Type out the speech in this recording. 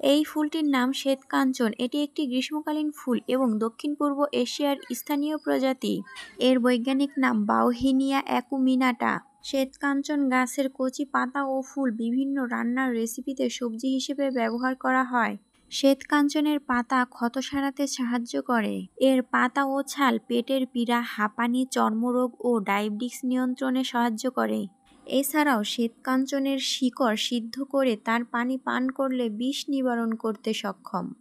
এই ফুলটির নাম শ্বেতকাঞ্চন। এটি একটি গ্রীষ্মকালীন ফুল এবং দক্ষিণ-পূর্ব এশিয়ার স্থানীয় প্রজাতি। এর বৈজ্ঞানিক নাম বাউহিনিয়া অ্যাকুমিনাটা। শ্বেতকাঞ্চন গাছের কচি পাতা ও ফুল বিভিন্ন রান্নার রেসিপিতে সবজি হিসেবে ব্যবহার করা হয়। শ্বেতকাঞ্চনের পাতা ক্ষত সারাতে সাহায্য করে। এর পাতা ও ছাল পেটের পীড়া, হাঁপানি, চর্মরোগ ও ডায়াবেটিস নিয়ন্ত্রণে সাহায্য করে। এছাড়াও শ্বেতকাঞ্চনের শিকড় সিদ্ধ করে তার পানি পান করলে বিষ নিবারণ করতে সক্ষম।